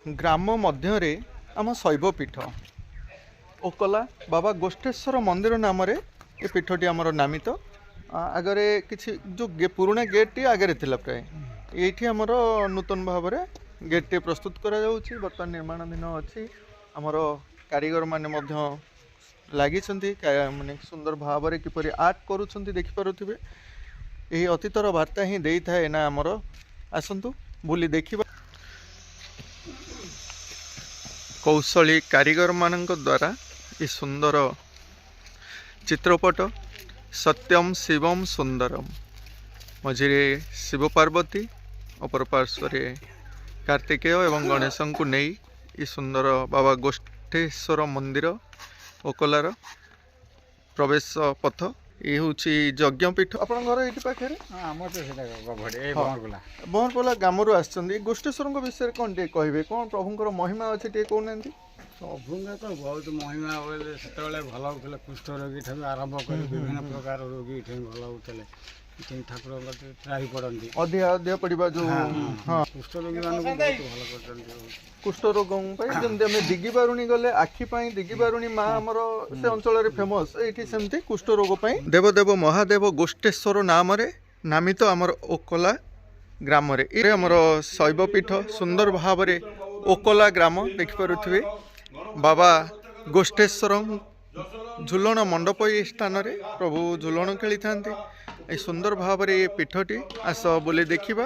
ग्राम मध्य आम शैव पीठ ओकला बाबा गोष्ठेश्वर मंदिर नाम ये पीठटी आमर नामित आगे किसी जो पुराणा गेट आगे थिला प्राय ये आमर नूतन भाव में गेट टी प्रस्तुत करा जाउछि बर्तमान निर्माणाधीन अच्छी आमर कारीगर माने लगी माने सुंदर भाव में किपरि आर्ट करुछंती देखि पारुथिबे यही अतीतर वार्ता ही देई थाए ना आमर आसंतु बुली देखिबा कौशली कारीगर मानक द्वारा ये सुंदर चित्रपट सत्यम शिवम सुंदरम मझिरे शिव पार्वती अपर पार्श्व कार्तिकेय एवं गणेश को नहीं ये सुंदर बाबा गोष्ठेश्वर मंदिर ओकलार प्रवेश पथ ये हूँ यज्ञपीठ आप घर ये पाखे बहरपला ग्रामर आसछन्ती गोष्ठेश्वर विषय कौन टे कहे कौन प्रभुंर महिमा अच्छे टे कहना प्रभुंर तो बहुत महिमा बोले से भल होते कुष्ठ रोगी ठार आरंभ कर विभिन्न प्रकार रोगी भल होते ठाकुर त्राही पड़ती अधिया पड़ा जो हाँ कुष्ठ रोगी मान बहुत भल कर कुष्ठ रोग जमी दिगी बारुणी गले आखिपाई दिगी बारुणी माँ आमर से अंचल फेमस ये सेमती कुष्ठ रोग देवदेव महादेव गोष्ठेश्वर नाम नामित आमर ओकला ग्राम आमर शैवपीठ सुंदर भाव में ओकला ग्राम देखिपे बाबा गोष्ठेश्वर झुलन मंडप ये स्थान प्रभु झुलन खेली था सुंदर भाव में ये पीठटी आस बोले देखा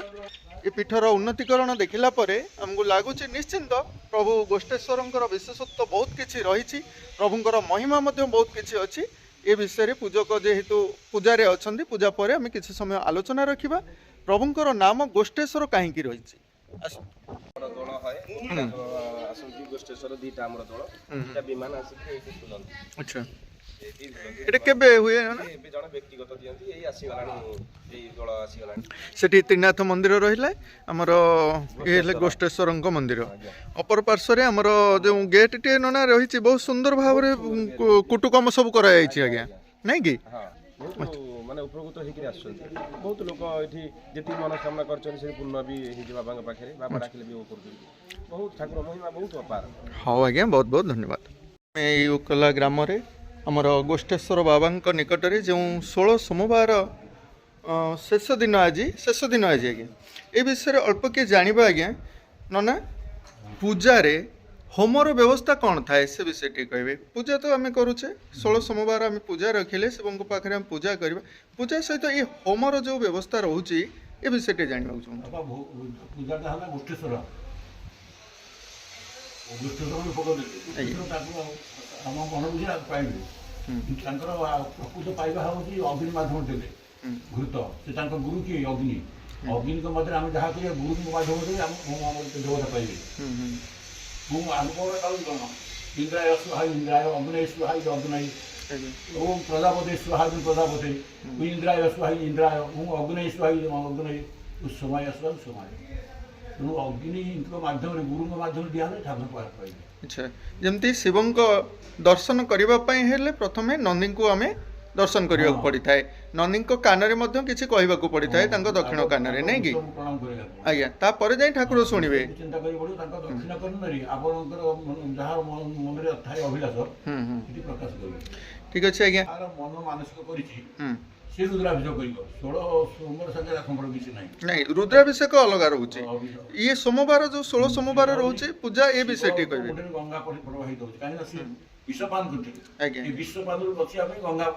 ये पीठर उन्नतीकरण देखला आमको लगुच निश्चिंत प्रभु गोष्ठेश्वर विशेषत्व बहुत किसी रही प्रभुंर महिमा बहुत किसी अच्छी ये विषय पूजक जेहेतु पूजारे अच्छा पूजा पर आम किसी समय आलोचना रखा प्रभुंर नाम गोष्ठेश्वर कहीं रही गोष्ठेश्वर दीटा आमर दल विमान अच्छा एटा केबे हुए जन व्यक्तिगत दियंती एई आसीगलानी एई दल आसीगलानी सेठी त्रिनाथ मंदिर रहिला हमर ए गोष्ठेश्वर मंदिर अपर पार्श्व रे हमर जो गेट टे नना रही बहुत सुंदर भाव रे कुटुकम सब करा जायछि आज्ञा नै कि हां बहुत माने उपकृत हेकि आछन्ती बहुत लोक एठी जेति मनोकामना करछन से पूर्ण भी हे बाबा के पाखरे बाबा डाकले भी ओ करछन बहुत ठाकुर महिमा बहुत अपार हां आज्ञा बहुत बहुत धन्यवाद मैं एई ओकला ग्राम रे आमर गोष्ठेश्वर बाबा निकट में जो 16 सोमवार शेष दिन आज आज्ञा ये विषय अल्प किए जानवा आज्ञा नना पूजार होमर व्यवस्था कौन थाए से विषय टी कहे पूजा तो आम करुचे 16 सोमवार आम पूजा रखिले शिव पाखे आम पूजा करवा पूजा सहित ये होमर जो व्यवस्था रोचे ये विषय टी जानवा प्रकृत पाइबा हूँ अग्नि मध्यम देवे घृत से गुरु किए अग्नि अग्नि मध्य आम जहाँ करिए गुरु मध्यम देवता पाइबे इंद्राय स्वाहा इंद्राय अग्नय स्वाहा अग्नय ओम प्रजापति स्वाहा प्रजापति इंद्राय स्वाहा इंद्राय ओम अग्नय स्वाहा अग्नय समय स्वाहा समय तेणु अग्नि माध्यम गुरु माध्यम दिया ठाकुर पाइबे अच्छा जमती शिव दर्शन करने प्रथम नंदी को आम दर्शन करने पड़ी था नंदी कान किसी कहवाक पड़ी था दक्षिण कान नहीं कि आज्ञा तापर जाए ठाकुर शुणे चिंता दक्षिण ठीक अच्छे आज्ञा मन मानसिक से रुद्राभिषेक कर 16 सोमवार संगे संपर्क किसी नहीं रुद्राभिषेक अलग रोचे ये सोमवार जो 16 सोमवार रोचे पूजा ये विषय टी कह गंगा प्रवाहित होती कहीं विषपान करते विषपान बचा गंगा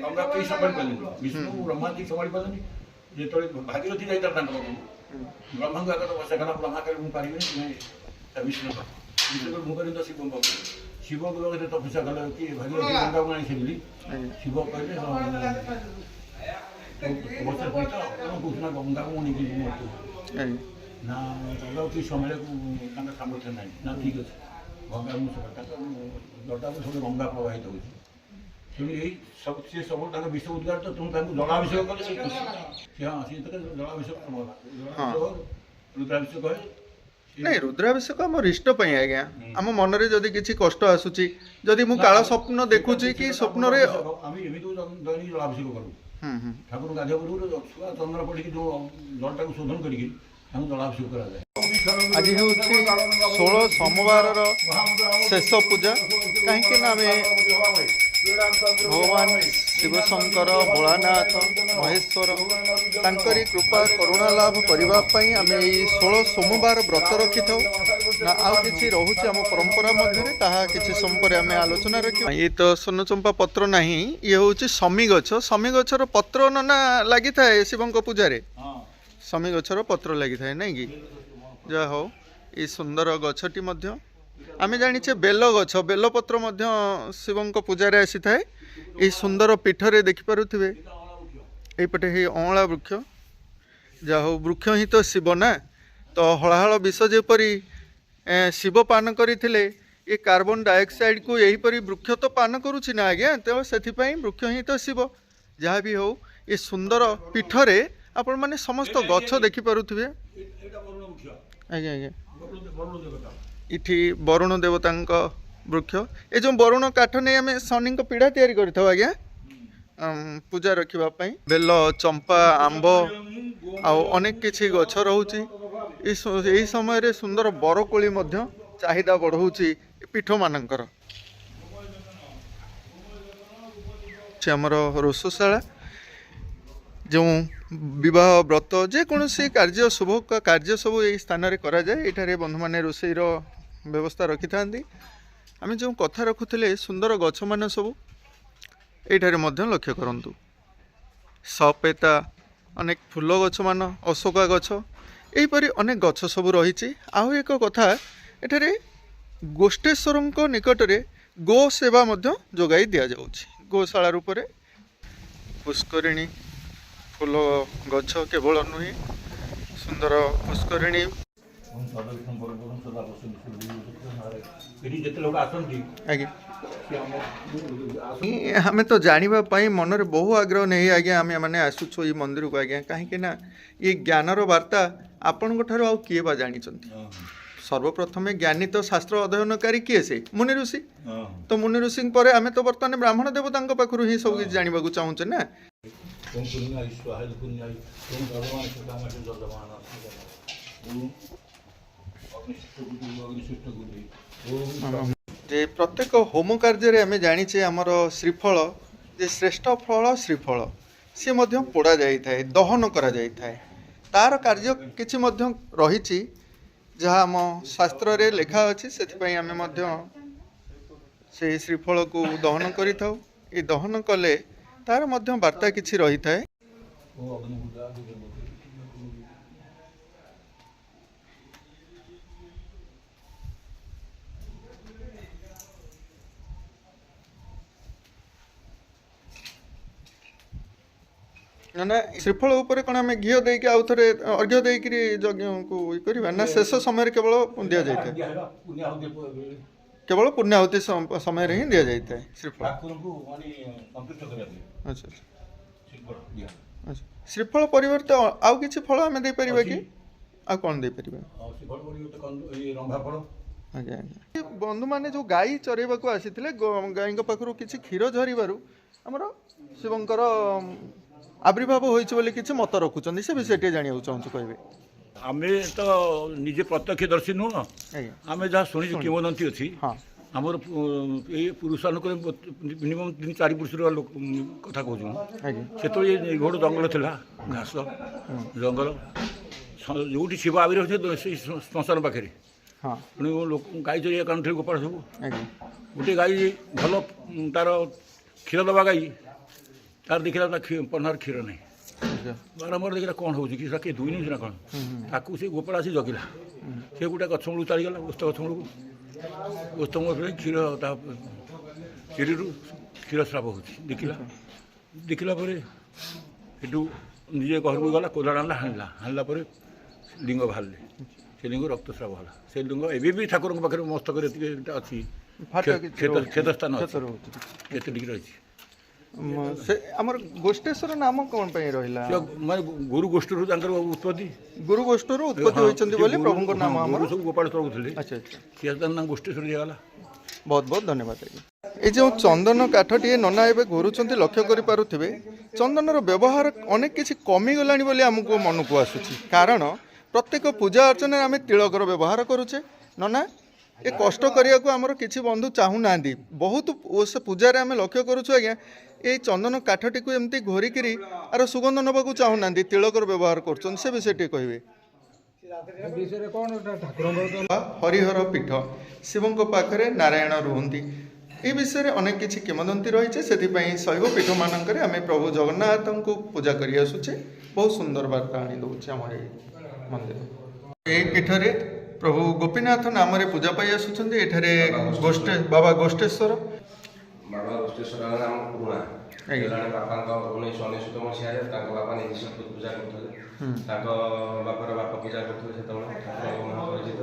गंगा कहीं संभाली पारे विष्णु ब्रह्मा जी संभाली पारे जो भागीरथी जाता ब्रह्मा को आगे बसा ब्रह्मा कर पारे विष्णु विष्णु मुखर तो शिव शिव को तपस्या कल कि भागीरथी गंगा को आनी शिव कहले बच्चा पैसा पूछना गंगा को नहीं ना गंगा की समय सामर्थ्य ना ना ठीक अच्छे गंगा दरटा को सब गंगा प्रवाहित हो सब से सब विश्व उद्गार तो तुम जलाभिषेक कले हाँ सी जलाभिषेक रुद्राभिषेक है नहीं रुद्राभिषेक आम इष्ट आज्ञा आम मन में जदि किसी कष्ट आसूची जदि मु काला स्वप्न देखुची कि स्वप्न रे दैनिक जलाभिषेक करूँ ठाकुर गाधिया पूर्व छुआ चंद्र पड़ी जो जलटा को शोधन करके जलाभिषेक कराए ଆଜି ହେଉଛି 16 ସୋମବାରର ଶେଷ ପୂଜା। କାହିଁକି ନା ଆମେ ଭଗବାନ ଶିବଶଙ୍କର, ଭୋଳାନାଥ, ମହେଶ୍ୱର ତାଙ୍କରି କୃପା କରୁଣା ଲାଭ କରିବା ପାଇଁ ଆମେ ଏଇ 16 ସୋମବାର ବ୍ରତ ରଖିଥାଉ। ନା ଆଉ କିଛି ରହୁଛି ଆମ ପରମ୍ପରା ମଧ୍ୟରେ, ତାହା କିଛି ସମୟ ପରେ ଆମେ ଆଲୋଚନା ରଖିବା। ଇଏ ତ ସ୍ୱର୍ଣ୍ଣଚମ୍ପା ପତ୍ର ନାହିଁ, ଇଏ ହେଉଛି ଶମୀ ଗଛ। ଶମୀ ଗଛର ପତ୍ର ନନା ଲାଗିଥାଏ ଶିବଙ୍କ ପୂଜାରେ, ଶମୀ ଗଛର ପତ୍ର ଲାଗିଥାଏ ନାଇଁ କି? ଯାହା ହଉ, ଏଇ ସୁନ୍ଦର ଗଛଟି ମଧ୍ୟ ଆମେ ଜାଣିଛେ ବେଲ ଗଛ, ବେଲପତ୍ର ମଧ୍ୟ ଶିବଙ୍କ ପୂଜାରେ ଆସିଥାଏ। ଏହି ସୁନ୍ଦର ପୀଠରେ ଦେଖିପାରୁଥିବେ ଏଇପଟେ ହେଇ ଅଁଳା ବୃକ୍ଷ। ଯାହା ହଉ, ବୃକ୍ଷ ହିଁ ତ ଶିବ ନା। ତ ହଳାହଳ ବିଷ ଯେପରି ଶିବ ପାନ କରିଥିଲେ, ଏ କାର୍ବନ ଡାଇଅକ୍ସାଇଡ଼କୁ ଏହିପରି ବୃକ୍ଷ ତ ପାନ କରୁଛି ନା ଆଜ୍ଞା। ତେଣୁ ସେଥିପାଇଁ ବୃକ୍ଷ ହିଁ ତ ଶିବ। ଯାହା ବି ହଉ, ଏ ସୁନ୍ଦର ପୀଠରେ ଆପଣମାନେ ସମସ୍ତ ଗଛ ଦେଖିପାରୁଥିବେ। ଆଜ୍ଞା ଆଜ୍ଞା, ଏଠି ବରୁଣ ଦେବତାଙ୍କ ବୃକ୍ଷ। ଏ ଯେଉଁ ବରୁଣ କାଠ ନେଇ ଆମେ ଶନିଙ୍କ ପିଢ଼ା ତିଆରି କରିଥାଉ ଆଜ୍ଞା, ପୂଜା ରଖିବା ପାଇଁ। ବେଲ, ଚମ୍ପା, ଆମ୍ବ ଆଉ ଅନେକ କିଛି ଗଛ ରହୁଛି। ଏହି ସମୟରେ ସୁନ୍ଦର ବରକୋଳି ମଧ୍ୟ ଚାହିଦା ବଢ଼ଉଛି ପୀଠମାନଙ୍କର। ଆମର ରୋଷଶାଳା, ଯେଉଁ ବିବାହ, ବ୍ରତ, ଯେକୌଣସି କାର୍ଯ୍ୟ, ଶୁଭ କାର୍ଯ୍ୟ ସବୁ ଏହି ସ୍ଥାନରେ କରାଯାଏ। ଏଠାରେ ବନ୍ଧୁମାନେ ରୋଷେଇର ବ୍ୟବସ୍ଥା ରଖିଥାନ୍ତି। ଆମେ ଯେଉଁ କଥା ରଖୁଥିଲେ, ସୁନ୍ଦର ଗଛମାନ ସବୁ ଏଇଠାରେ ମଧ୍ୟ ଲକ୍ଷ୍ୟ କରନ୍ତୁ। ସପେତା, ଅନେକ ଫୁଲ ଗଛମାନ, ଅଶୋକା ଗଛ, ଏହିପରି ଅନେକ ଗଛ ସବୁ ରହିଛି। ଆଉ ଏକ କଥା, ଏଠାରେ ଗୋଷ୍ଠେଶ୍ୱରଙ୍କ ନିକଟରେ ଗୋ ସେବା ମଧ୍ୟ ଯୋଗାଇ ଦିଆଯାଉଛି। ଗୋଶାଳା ରୂପରେ ପୁଷ୍କରିଣୀ, ଫୁଲ ଗଛ କେବଳ ନୁହେଁ, ସୁନ୍ଦର ପୁଷ୍କରିଣୀ। ଆଜ୍ଞା, ଆମେ ତ ଜାଣିବା ପାଇଁ ମନରେ ବହୁ ଆଗ୍ରହ ନେଇ ଆଜ୍ଞା ଆମେ ମାନେ ଆସୁଛୁ ଏଇ ମନ୍ଦିରକୁ ଆଜ୍ଞା। କାହିଁକି ନା ଏ ଜ୍ଞାନର ବାର୍ତ୍ତା ଆପଣଙ୍କ ଠାରୁ ଆଉ କିଏ ବା ଜାଣିଛନ୍ତି? ସର୍ବପ୍ରଥମେ ଜ୍ଞାନୀ ତ ଶାସ୍ତ୍ର ଅଧ୍ୟୟନକାରୀ କିଏ? ସେ ମୁନି ଋଷି। ତ ମୁନି ଋଷିଙ୍କ ପରେ ଆମେ ତ ବର୍ତ୍ତମାନ ବ୍ରାହ୍ମଣ ଦେବତାଙ୍କ ପାଖରୁ ହିଁ ସବୁ କିଛି ଜାଣିବାକୁ ଚାହୁଁଛେ ନା। ଯେ ପ୍ରତ୍ୟେକ ହୋମ କାର୍ଯ୍ୟରେ ଆମେ ଜାଣିଛେ ଆମର ଶ୍ରୀଫଳ, ଯେ ଶ୍ରେଷ୍ଠ ଫଳ ଶ୍ରୀଫଳ, ସେ ମଧ୍ୟ ପୋଡ଼ା ଯାଇଥାଏ, ଦହନ କରାଯାଇଥାଏ। ତାର କାର୍ଯ୍ୟ କିଛି ମଧ୍ୟ ରହିଛି, ଯାହା ଆମ ଶାସ୍ତ୍ରରେ ଲେଖା ଅଛି। ସେଥିପାଇଁ ଆମେ ମଧ୍ୟ ସେହି ଶ୍ରୀଫଳକୁ ଦହନ କରିଥାଉ। ଏ ଦହନ କଲେ ତାର ମଧ୍ୟ ବାର୍ତ୍ତା କିଛି ରହିଥାଏ। ନା ଶ୍ରୀଫଳ ଉପରେ କ'ଣ ଆମେ ଘିଅ ଦେଇକି ଆଉ ଥରେ ଅର୍ଘ୍ୟ ଦେଇକିରି ଯଜ୍ଞକୁ ଇଏ କରିବା ନା? ଶେଷ ସମୟରେ କେବଳ ଦିଆଯାଇଥାଏ, କେବଳ ପୂର୍ଣ୍ଣାହୁତି ସମୟରେ ହିଁ ଦିଆଯାଇଥାଏ ଶ୍ରୀଫଳ। ଆଚ୍ଛା ଆଚ୍ଛା, ଶ୍ରୀଫଳ ପରିବର୍ତ୍ତେ ଆଉ କିଛି ଫଳ ଆମେ ଦେଇପାରିବା କି? ଆଉ କ'ଣ ଦେଇପାରିବା? ଆଜ୍ଞା ଆଜ୍ଞା, ବନ୍ଧୁମାନେ ଯେଉଁ ଗାଈ ଚରେଇବାକୁ ଆସିଥିଲେ, ଗାଈଙ୍କ ପାଖରୁ କିଛି କ୍ଷୀର ଝରିବାରୁ ଆମର ଶିବଙ୍କର ଆବିର୍ଭାବ ହୋଇଛି ବୋଲି କିଛି ମତ ରଖୁଛନ୍ତି। ସେ ବିଷୟ ଟିକେ ଜାଣିବାକୁ ଚାହୁଁଛୁ, କହିବେ? ଆମେ ତ ନିଜେ ପ୍ରତ୍ୟକ୍ଷଦର୍ଶୀ ନୁହଁ, ଆମେ ଯାହା ଶୁଣିଛୁ କିମ୍ବଦନ୍ତୀ ଅଛି। ଆମର ଏଇ ପୁରୁଷାନୁକ୍ରମେ ମିନିମମ୍ 3-4 ପୁରୁଷର କଥା କହୁଛୁ। ସେତେବେଳେ ଘୋଡ଼ ଜଙ୍ଗଲ ଥିଲା, ଘାସ ଜଙ୍ଗଲ, ଯେଉଁଠି ଶିବ ଆବିର୍ଭାବ ହୋଇଥିଲେ ସେଇ ଶ୍ମଶାନ ପାଖରେ। ତେଣୁ ଗାଈ ଚରିଆ କାଣୁଥିଲେ ଗୋପାଳ ସବୁ। ଗୋଟିଏ ଗାଈ ଭଲ, ତାର କ୍ଷୀର ଦେବା ଗାଈ, ତାର ଦେଖିଲା ତା ପହ୍ନାର କ୍ଷୀର ନାହିଁ। ବାରମ୍ବାର ଦେଖିଲା କ'ଣ ହେଉଛି କି, କିଏ ଦୁଇ ନେଉଛି ନା କ'ଣ? ତାକୁ ସେ ଗୋପାଳ ଆସି ଜଗିଲା। ସେ ଗୋଟେ ଗଛ ମୂଳକୁ ଚାଲିଗଲା, ଓସ୍ତ ଗଛ ମୂଳକୁ। ଓସ୍ତ ମୂଳରେ କ୍ଷୀର, ତା କ୍ଷୀରରୁ କ୍ଷୀର ସ୍ରାବ ହେଉଛି। ଦେଖିଲା ପରେ ସେଠୁ ନିଜେ ଘରକୁ ଗଲା, କୋଦାଳ ଆଣିଲା, ହାଣିଲା ପରେ ଲିଙ୍ଗ ବାହାରିଲେ। ସେ ଲିଙ୍ଗ ରକ୍ତସ୍ରାବ ହେଲା। ସେ ଲିଙ୍ଗ ଏବେ ବି ଠାକୁରଙ୍କ ପାଖରେ ମସ୍ତକରେ ଏତିକି ଅଛି, କ୍ଷେତସ୍ଥାନ କେତେ ଟିକେ ରହିଛି। ସେ ଆମର ଗୋଷ୍ଠେଶ୍ୱର ନାମ କ'ଣ ପାଇଁ ରହିଲା? ମାନେ ଗୁରୁ ଗୋଷ୍ଠୀରୁ ତାଙ୍କର ଉତ୍ପତ୍ତି, ଗୁରୁ ଗୋଷ୍ଠୀରୁ ଉତ୍ପତ୍ତି ହୋଇଛନ୍ତି ବୋଲି ପ୍ରଭୁଙ୍କ ନାମ ଆମର ସବୁ ଗୋପାଳ ଚଳୁଥିଲେ। ଆଚ୍ଛା ଆଚ୍ଛା, ସିଏ ତାର ନାମ ଗୋଷ୍ଠେଶ୍ୱର ଦିଆଗଲା। ବହୁତ ବହୁତ ଧନ୍ୟବାଦ ଆଜ୍ଞା। এই যে চন্দন কাঠটিଏ ନନା ଏବେ ଘୋରୁଛନ୍ତି, ଲକ୍ଷ୍ୟ କରିପାରୁଥିବେ ଚନ୍ଦନର ବ୍ୟବହାର ଅନେକ କିଛି କମିଗଲାଣି ବୋଲି ଆମକୁ ମନକୁ ଆସୁଛି। କାରଣ प्रत्येक पूजा अर्चन आम तिलकर व्यवहार करुचे नना ये कष्ट करिया को आमर किसी बंधु चाहू ना बहुत से पूजा आम लक्ष्य करुछु आज्ञा ये चंदन काठटी को एमती घोरिकी आर सुगंध नवा चाहू ना तिलकर व्यवहार कर से विषय टी कहे हरिहर पीठ शिवों पाखे नारायण रुहंती ये विषय में अनेक किसी किंवदंती रही से शैव पीठ मानक आम प्रभु जगन्नाथ को पूजा कर आसुचे बहुत सुंदर वार्ता आनी दौचे आम मंदिर ये पीठ रे प्रभु गोपीनाथ नाम पूजा पाई आसुचंदी एठारे बाबा गोष्ठेश्वर बाबा गोष्ठेश्वर नाम पुरुणा बापा 1999 मसीह बापा निज पूजा करते बापार बापा पूजा करते ठाकुर महापरिचित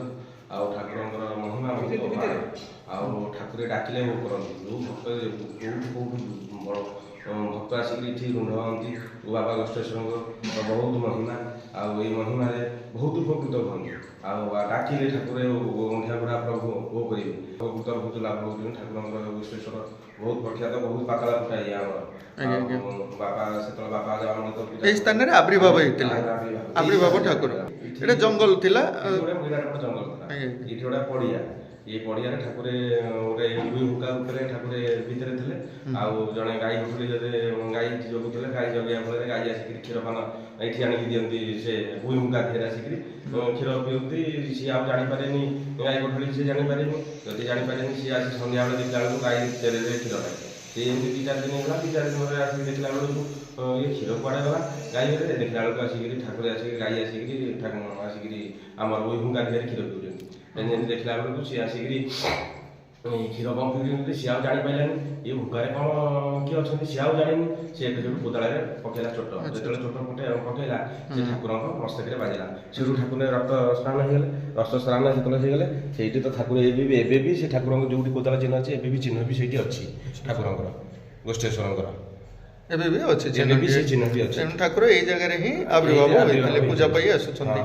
आउ ठाकुर महिमा बहुत ठाकुर डाकिले वो करती जो भक्त भक्त आसिक रुंढ हमें बाबा गोष्ठेश्वर बहुत महिमा आउ महिमा बहुत उपकृत हमें डाकिले ठाकुर गंठिया गुड़ा प्रभु वो करेंगे उपकृत बहुत लाभ हो ठाकुर गोष्ठेश्वर बहुत प्रख्यात बहुत पातला फुटाई बापा से बापा ये स्थान में आविर्भाव होता आविर्भाव ठाकुर ये जंगल थिला विराट जंगल ये गोटे पड़िया ये पड़िया ठाकुर गोटे हुका उपरे ठाकुर भितर थे आउ जड़े गाई उठुले गाई जगुले गाई जगेया फल गाई आसिक क्षीर पान ये आणिक दिखती से भूई हुका थे आसिक क्षीर पिउती सी आ जापारे गाई उठुली सी जापारे जदि जापारे सी आसी सन्ध्या बेले देखला बेलू गाई देले क्षीर पाए सी एमती 2-4 दिन है 2-4 दिन पर आसिक देखला बेलू ये क्षीर कुआड़े गला गाई बेले देखला बेलू आसिक ठाकुर आसिक गाई आसिक ठाकुर आसिक आम भूई हुका थे क्षीर पिउछे देखला बेलू सी आसिक क्षीर बंफी सी आ जापारानी ये हुकारे कौन किए अच्छा सी आ जानी सी कोदाल पकड़ा चोट जो चोट पकड़ा से ठाकुर मस्तक बाजिला से ठाकुर रक्त स्नान होगले रक्त स्नान होगले से तो ठाकुर एवं से ठाकुर जो कोदाल चिन्ह अच्छे एवं चिन्ह भी से अच्छी ठाकुर गोष्ठेश्वर एबे भी अच्छे चिन्ह भी अच्छे ठाकुर ये जगह ही आविर्भाव होइतले पूजा पाई आसुछंती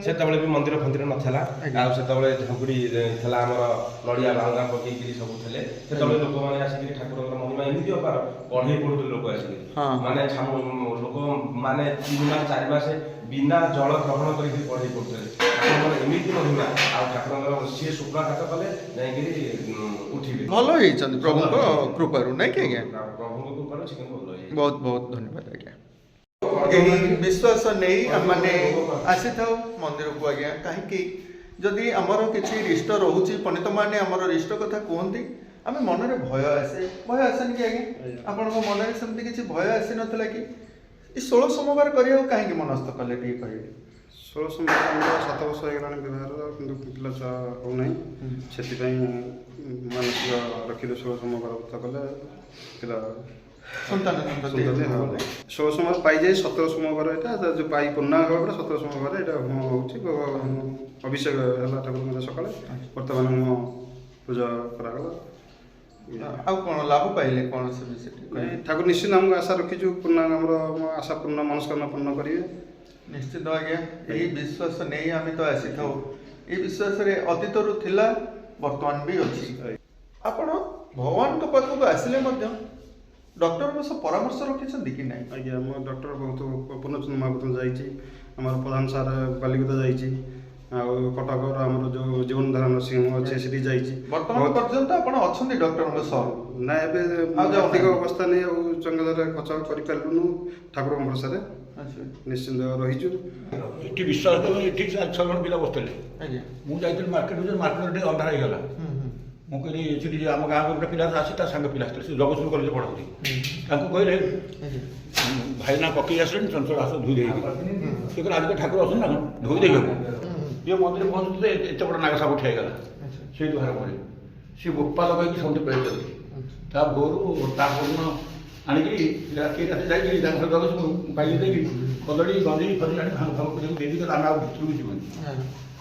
सेतबेले भी मंदिर फंदिर नथला आ सेतबेले झंकुड़ी थला हमर लड़िया भांगा पकेइकरी सब थले सेतबेले लोक माने आसिकरी ठाकुरर महिमा एमिति अपार पढे पढुते लोक आसिकरी माने लोक माने 3 मास 4 मास बिना जल ग्रहण करके पढे पढुते ठाकुरर एमिति महिमा आ ठाकुरर से सुप्राघात कले जाईकरी उठिबे भलो ही चंद प्रभु कृपारु नै के आज्ञा प्रभु कृपारु चिकन भलो बहुत बहुत धन्यवाद आज्ञा यही विश्वास नहीं आमने आसी था मंदिर को आज्ञा कहीं जदि आमर किसी रिष्ट रोचे पंडित मैंने आमर रिष्ट कथा कहती आम मन में भय आसेनि कि आज्ञा आपण मन में सेमती किसी भय आसी नाला कि 16 सोमवार करिया कहीं मनस्थ कले टी कहे 16 सोमवार 7 वर्ष हो गलानी व्यवहार किंतु पिला हो नहीं से मानसिक रखिले 16 सोमवार व्रत कले पिला संतान संतति 16 सोमवार पाई जाए 17 सोमवार यहाँ जो पाई पूर्णा 17 सोमवार यहाँ हूँ अभिषेक है ठाकुर सका बर्तमान पूजा करागला आ कौन लाभ पाइले कौन से विषय ठाकुर निश्चित आमको आशा रखीचु पूर्ण आम आशा पूर्ण मनस्कामना पूर्ण करेंगे निश्चित आज्ञा यही विश्वास नहीं आम तो आसी था ये विश्वास अतीत रू थिला वर्तमान भी अच्छी आपण भगवान को पाखक आसिले डॉक्टर सब परामर्श रखी कि नहीं आज्ञा मो डॉक्टर बहुत पूर्णचंद्र महापुर जाइए आम प्रधान सार बालिगुदा जाइए कटक आम जो जीवन धारा नर्सिंग अच्छे से जाइए वर्तमान पर्यंत आप अच्छा डॉक्टर सह ना अधिक अवस्था नहीं चंगदार खर्च करूँ ठाकुर भरोसा निश्चिंत रहीचु ये विश्वास ये 6 जन पिला बसते मुझे मार्केट अंधार होगा मुझे आम गाँव गोटे पिला आसी सांग पिला जगतसिंह कॉलेज पढ़ाती कहले भाई ना पकई आसे चंचल आस धोई दे सी कहले आज ठाकुर आस ना धोई दे ये मंदिर पहुँचते एत बड़ा नाग साप उठाईगला से बाहर पड़े सी गोपाल कहीं समझे पड़े भोर तापन आणिकी राति जाइए जगतसिंह पाई देगी कदड़ी गंजी फरी आनी भांग भांग को देवी आम आ भितर जीवन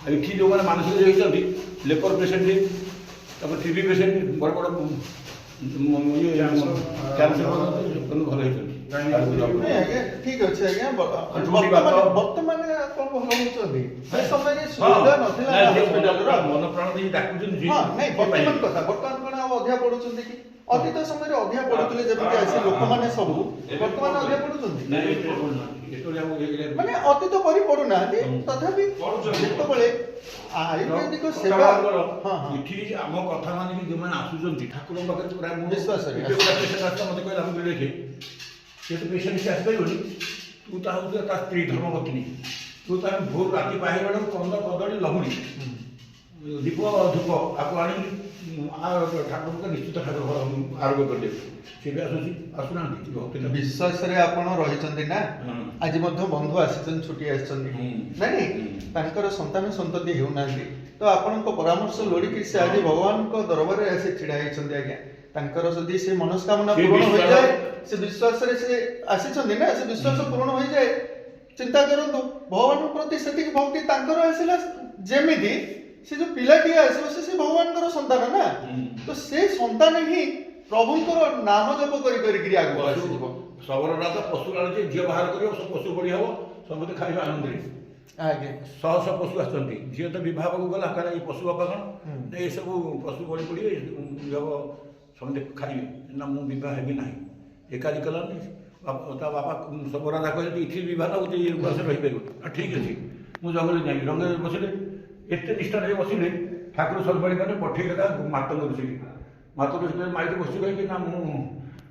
ये जो मैंने मानसिक होती लेपर पेसेंट तब टीबी पेसेंट बड़ बड़ ये कैंसर भल होती କାହିଁକି ନାଇଁ ଆଜ୍ଞା ଠିକ ଅଛି ଆଜ୍ଞା ବର୍ତ୍ତମାନ ଆପଣ ଭଲ ହଉଛନ୍ତି ସେ ସମୟରେ ସୁବିଧା ନଥିଲା ହସ୍ପିଟାଲର ମନ ପ୍ରାଣ ଦେଇ ଡାକୁଛନ୍ତି ହଁ ନାଇଁ ବର୍ତ୍ତମାନ କଥା ବର୍ତ୍ତମାନ କଣ ଆଉ ଅଧିକା ପଡୁଛନ୍ତି କି ଅତୀତ ସମୟରେ ଅଧିକା ପଡୁଥିଲେ ଯେମିତି ଆସି ଲୋକମାନେ ସବୁ ବର୍ତ୍ତମାନ ଅଧିକା ପଡୁଛନ୍ତି ମାନେ ଅତୀତ ପରି ପଡୁନାହାନ୍ତି ତଥାପି ଯେତେବେଳେ ଆୟୁର୍ବେଦିକ ସେବା ହଁ ହଁ ଏଠି ଆମ କଥା ମାନିକି ଯୋଉମାନେ ଆସୁଛନ୍ତି ଠାକୁରଙ୍କ ପାଖରେ ପୁରା ବିଶ୍ୱାସରେ ମତେ କହିଲା ମୁଁ ଦେଖେ ସେ ତ ପେସେଣ୍ଟ ସେ ଆସିପାରିବନି ତୁ ତା ହଉଛି ତା ସ୍ତ୍ରୀ ଧର୍ମପତ୍ନୀ ତୁ ତାର ଭୋର ରାତି ପାହିବା ବେଳକୁ କନ୍ଦ କଦଳୀ ଲହୁଣୀ ଦୀପ ଧୂପ ଆକୁ ଆଣିକି ଠାକୁରଙ୍କ ନିଶ୍ଚିତ ଠାକୁର ଘର ଆରୋଗ୍ୟ କରିଦେବେ ସେ ବି ଆସୁଛି ଆସୁନାହାନ୍ତି ବିଶ୍ୱାସରେ ଆପଣ ରହିଛନ୍ତି ନା ଆଜି ମଧ୍ୟ ବନ୍ଧୁ ଆସିଛନ୍ତି ଛୁଟି ଆସିଛନ୍ତି ନାଇଁ ତାଙ୍କର ସନ୍ତାନ ସନ୍ତତି ହେଉନାହାନ୍ତି ତ ଆପଣଙ୍କ ପରାମର୍ଶ ଲୋଡ଼ିକି ସେ ଆଜି ଭଗବାନଙ୍କ ଦରବାରରେ ଆସି ଛିଡ଼ା ହେଇଛନ୍ତି ଆଜ୍ଞା ତାଙ୍କର ଯଦି ସେ ମନସ୍କାମନା ପୂରଣ ହୋଇଯାଏ ସେ ବିଶ୍ୱାସରେ ସେ ଆସିଛନ୍ତି ନା ସେ ବିଶ୍ୱାସ ପୂରଣ ହୋଇଯାଏ ଚିନ୍ତା କରନ୍ତୁ ଭଗବାନଙ୍କ ପ୍ରତି ସେତିକି ଭକ୍ତି ତାଙ୍କର ଆସିଲା ଯେମିତି ସେ ଯୋଉ ପିଲାଟିଏ ଆସିବ ସେ ଭଗବାନଙ୍କର ସନ୍ତାନ ନା ତ ସେ ସନ୍ତାନ ହିଁ ପ୍ରଭୁଙ୍କର ନାମ ଜପ କରିକିରି ଆଗକୁ ଆସିଯିବ ସବରଟା ତ ପଶୁ ଆଣୁଛି ଝିଅ ବାହାର କରିବ ସବୁ ପଶୁ ବଢ଼ି ହବ ସମସ୍ତେ ଖାଇବା ଆନନ୍ଦରେ ଆଜ୍ଞା ଶହ ଶହ ପଶୁ ଆସୁଛନ୍ତି ଝିଅ ତ ବିବାହକୁ ଗଲା କାରଣ ଏଇ ପଶୁ ବାପା କ'ଣ ଏସବୁ ପଶୁ ବଳି ପଡ଼ିବେ ହବ ସମସ୍ତେ ଖାଇବେ ନା ମୁଁ ବିବାହ ହେବି ନାହିଁ ଏକାଦି କଲାନି ତା ବାପା ସବରାଜା କହିଲେ ଏଠି ବିବାହ ହେଉଛି ଏ ବୟସରେ ରହିପାରିବ ଠିକ୍ ଅଛି ମୁଁ ଜଙ୍ଗଲରେ ଯାଇବି ଜଙ୍ଗଲରେ ବସିଲେ ଏତେ ନିଷ୍ଠାରେ ବସିଲେ ଠାକୁର ସଲବାଡ଼ି ମାନେ ପଠେଇଦେଲା ମାତଙ୍ଗ ଋଷିକି ମାତଙ୍ଗ ଋଷି ମାଇକି ବସି କହିକି ନା ମୁଁ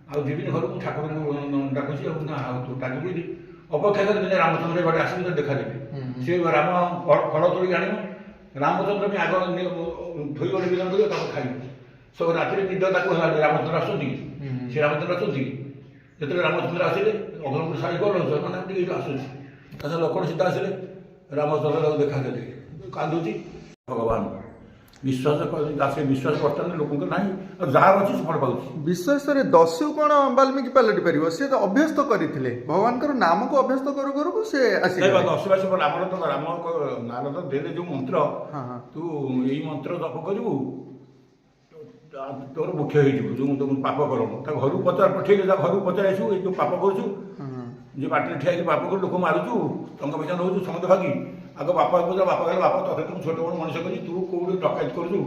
ଆଉ ଯିବିନି ଘରକୁ ଠାକୁରଙ୍କୁ ଡାକୁଛି ଆଉ ନା ଆଉ ତୁ ଡାକିବି ଅପେକ୍ଷା କରି ଦିନେ ରାମଚନ୍ଦ୍ର ଗୋଟେ ଆସିକି ଦେଖାଦେବେ ସେ ରାମ ଫଳ ତୋଳିକି ଆଣିବ ରାମଚନ୍ଦ୍ର ବି ଆଗ ଧୋଇ ଗୋଟେ ବିଲନ କରିବ ତାକୁ ଖାଇବ ସବୁ ରାତିରେ ନିଦ ତାକୁ ହେଲା ରାମଚନ୍ଦ୍ର ଆସୁଛନ୍ତି କି ସେ ରାମଚନ୍ଦ୍ର ଆସୁଛନ୍ତି କି ଯେତେବେଳେ ରାମଚନ୍ଦ୍ର ଆସିଲେ ଅଗ୍ରମପୁର ଶାଢ଼ୀ କ'ଣ ମାନେ ଏଇଠୁ ଆସୁଛି ତା ଲକ୍ଷ୍ମଣ ସୀତା ଆସିଲେ ରାମଚନ୍ଦ୍ର ତାକୁ ଦେଖାଦେଲେ କାନ୍ଦୁଛି ଭଗବାନ ବିଶ୍ୱାସ ସେ ବିଶ୍ୱାସ ବର୍ତ୍ତମାନ ଲୋକଙ୍କ ନାହିଁ ଆଉ ଯାହା ଅଛି ସେ ଫଳ ପାଉଛି ବିଶ୍ୱାସରେ ଦସ୍ୟୁ କ'ଣ ବାଲ୍ମୀକି ପାଲଟି ପାରିବ ସେ ତ ଅଭ୍ୟସ୍ତ କରିଥିଲେ ଭଗବାନଙ୍କର ନାମକୁ ଅଭ୍ୟସ୍ତ କରୁ କରୁ ସେ ଆସିଲେ ଦଶବାସ ଆମର ତ ରାମଙ୍କ ନାରଦ ଦେଲେ ଯୋଉ ମନ୍ତ୍ର ତୁ ଏଇ ମନ୍ତ୍ର ଜପ କରିବୁ ତୋର ମୁଖ୍ୟ ହେଇଯିବ ଯୋଉ ପାପ କରମ ତା ଘରକୁ ପଠେଇଲେ ତା ଘରକୁ ପଚାରି ଆସିବୁ ଏଇ ଯୋଉ ପାପ କରୁଛୁ ଯେ ବାଟରେ ଠିଆ ହେଇକି ପାପ କରି ଲୋକ ମାରୁଛୁ ଟଙ୍କା ପଇସା ନେଉଛୁ ସମସ୍ତେ ଭାଗି ଆଗ ବାପା କହିଲା ବାପା କହିଲେ ବାପା ତତେ ତୁ ଛୋଟ ବଡ଼ ମଣିଷ କରି ତୁ କୋଉଠି ଡକାୟତ କରୁଛୁ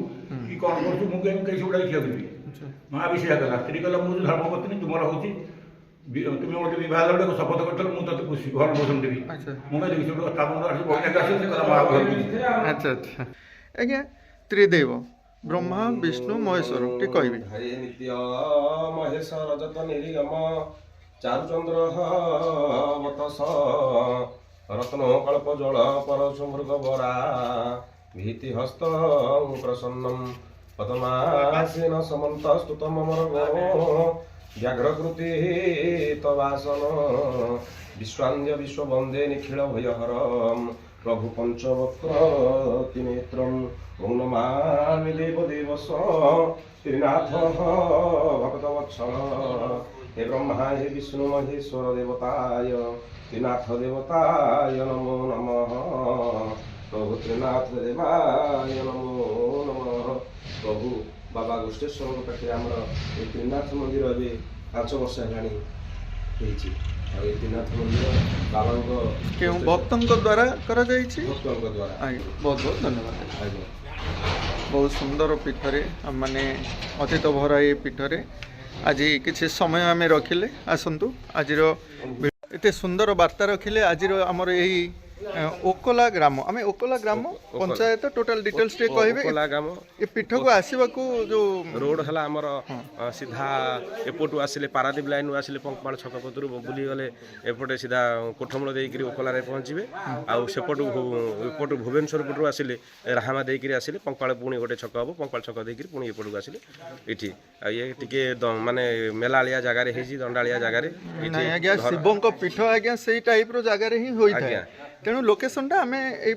କି କ'ଣ କରୁଛୁ ମୁଁ କେହି ସେଗୁଡ଼ାକ ଖିଆ କରିବି ମା ବି ସେଇଆ କଲା ସ୍ତ୍ରୀ କହିଲା ମୁଁ ଧର୍ମପତ୍ନୀ ତୁମର ହେଉଛି ତୁମେ ଗୋଟେ ବିବାହ ଗୋଟେ ଶପଥ କରିଥିଲ ମୁଁ ତତେ ଖୁସି ଘର ପୋଷଣ ଦେବି ମୁଁ କହିଲି ସେଠୁ ତା ମନରେ ଆସି ବହିଟାକୁ ଆସିଲେ ଆଚ୍ଛା ଆଚ୍ଛା ଆଜ୍ଞା ତ୍ରିଦେବ ବ୍ରହ୍ମା ବିଷ୍ଣୁ ମହେଶ୍ୱର ଟିକେ କହିବି ହରେ ନିତ୍ୟ ମହେଶ ରଜତ ନିରିଗମ ଚାରୁଚନ୍ଦ୍ର ବତସ ରତ୍ନ କଳ୍ପ ଜଳ ପରଶୁ ମୃଗ ବରା ଭୀତି ହସ୍ତ ପ୍ରସନ୍ନମ ପଦ୍ମାସୀନ ସମନ୍ତ ସ୍ତୁତ ମମରଗ ବ୍ୟାଘ୍ରକୃତି ତବାସନ ବିଶ୍ୱାନ୍ଦ୍ୟ ବିଶ୍ୱବନ୍ଦେ ନିଖିଳ ଭୟହରମ ପ୍ରଭୁ ପଞ୍ଚବକ୍ର ନେତ୍ରମ୍ ଓಂ ନମାମି ଦେବ ଦେବସ ତ୍ରିନାଥ ଭକ୍ତବତ୍ସଳ हे ब्रह्मा हे विष्णु महेश्वर देवताय त्रिनाथ देवताय नमो नमः प्रभु त्रिनाथ देवाय नमो नमः प्रभु बाबा गुष्टेश्वर पाखे आमर ये त्रिनाथ मंदिर ए 5 वर्ष है त्रिनाथ मंदिर बाबा क्यों भक्तों द्वारा करा जाइछि भक्तों द्वारा बहुत बहुत धन्यवाद बहुत सुंदर पीठरे माने अतीत भरा ये पीठरे आज किसी समय आम रखिले आसतु आज एते सुंदर वार्ता रखिले आज आमर यही ओकोला ग्राम आम ओकोला ग्राम पंचायत टोटल डिटेल्स टे कहबे ओकोला ग्राम ए पीठ को आसीबाकू जो रोड हला हमर सीधा एपटू आसिले पारादीप लाइन आसिले पंकमाल छक पतरु बुली गले एपटे सीधा कोठमूल देइकरी ओकोला रे पहुंचबे आ सेपटू एपटू भुवनेश्वर पटू आसिले राहामा देइकरी आसिले पंकमाल पुणी गोटे छक हबो पंकमाल छक देइकरी पुणी एपटू आसिले इठी आ ये टिके माने मेलालिया जगह रे हेजी दंडालिया जगह रे इठी आज्ञा शिवंक पीठ आज्ञा सेही टाइप रो जगह रे ही होई थाए तेणु लोकेशन टा आमे